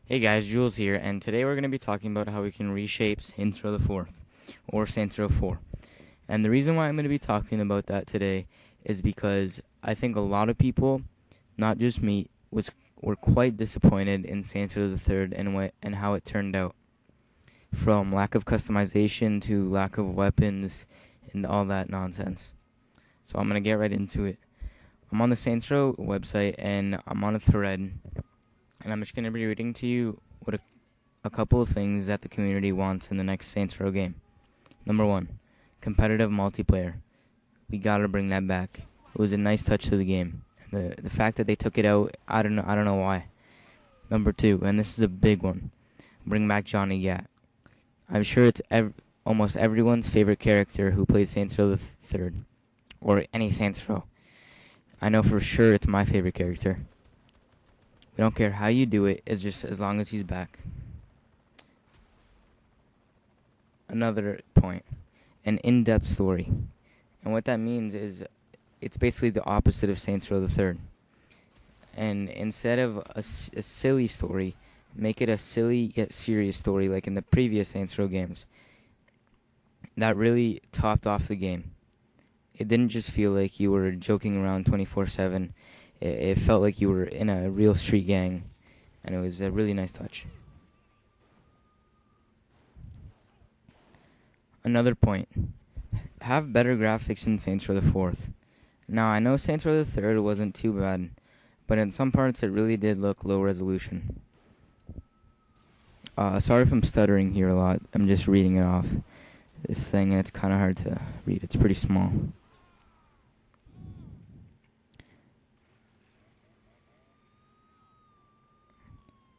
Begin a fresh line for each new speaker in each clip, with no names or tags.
Hey guys, Jules here, and today we're going to be talking about how we can reshape Saints Row the 4th, or Saints Row 4. And the reason why I'm going to be talking about that today is because I think a lot of people, not just me, were quite disappointed in Saints Row the 3rd and how it turned out. From lack of customization to lack of weapons and all that nonsense. So I'm going to get right into it. I'm on the Saints Row website and I'm on a thread. And I'm just going to be reading to you what a couple of things that the community wants in the next Saints Row game. Number 1, competitive multiplayer. We got to bring that back. It was a nice touch to the game. The fact that they took it out, I don't know why. Number 2, and this is a big one. Bring back Johnny Gat. I'm sure it's almost everyone's favorite character who plays Saints Row the 3rd or any Saints Row. I know for sure it's my favorite character. We don't care how you do it, it's just as long as he's back. Another point, an in-depth story. And what that means is it's basically the opposite of Saints Row the 3rd. And instead of a silly story, make it a silly yet serious story like in the previous Saints Row games. That really topped off the game. It didn't just feel like you were joking around 24/7. It felt like you were in a real street gang, and it was a really nice touch. Another point, have better graphics in Saints Row the 4th. Now, I know Saints Row the 3rd wasn't too bad, but in some parts it really did look low resolution. Sorry if I'm stuttering here a lot. I'm just reading it off this thing, and it's kind of hard to read. It's pretty small.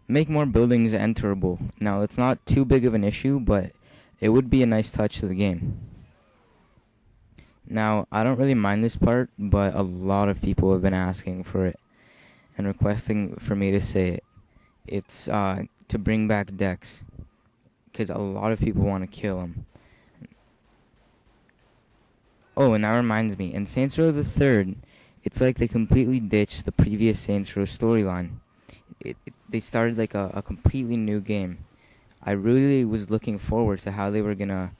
Make more buildings enterable. Now, it's not too big of an issue, but it would be a nice touch to the game. Now, I don't really mind this part, but a lot of people have been asking for it and requesting for me to say it. It's to bring back Dex, because a lot of people want to kill him. Oh, and that reminds me, in Saints Row the 3rd, it's like they completely ditched the previous Saints Row storyline. They started like a completely new game. I really was looking forward to how they were gonna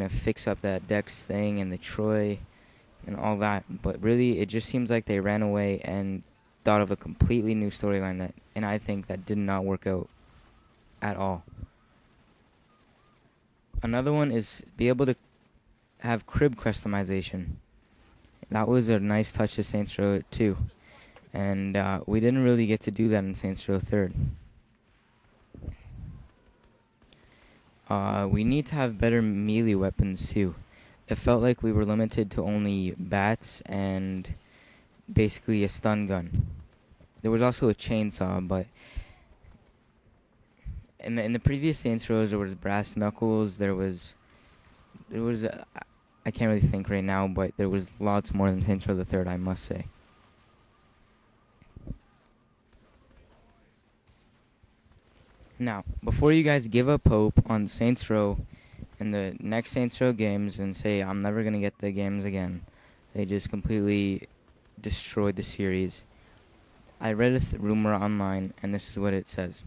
fix up that Dex thing and the Troy and all that, but really it just seems like they ran away and thought of a completely new storyline and I think that did not work out at all. Another one is be able to have crib customization. That was a nice touch to Saints Row 2. And we didn't really get to do that in Saints Row 3rd. We need to have better melee weapons too. It felt like we were limited to only bats and basically a stun gun. There was also a chainsaw, but in the previous Saints Rows there was brass knuckles. There was I can't really think right now, but there was lots more than Saints Row the 3rd, I must say. Now, before you guys give up hope on Saints Row and the next Saints Row games and say, I'm never going to get the games again, they just completely destroyed the series. I read a rumor online, and this is what it says.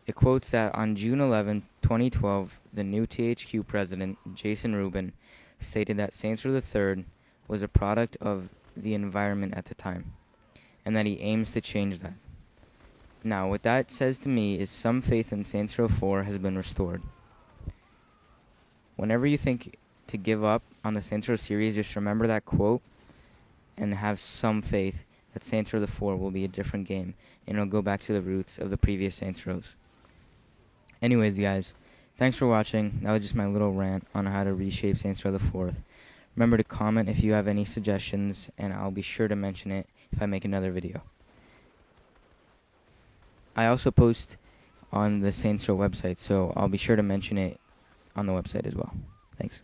It quotes that on June 11, 2012, the new THQ president, Jason Rubin, stated that Saints Row the 3rd was a product of the environment at the time, and that he aims to change that. Now, what that says to me is some faith in Saints Row 4 has been restored. Whenever you think to give up on the Saints Row series, just remember that quote and have some faith that Saints Row the 4 will be a different game and it'll go back to the roots of the previous Saints Rows. Anyways, guys, thanks for watching. That was just my little rant on how to reshape Saints Row the 4th. Remember to comment if you have any suggestions, and I'll be sure to mention it if I make another video. I also post on the Saints Row website, so I'll be sure to mention it on the website as well. Thanks.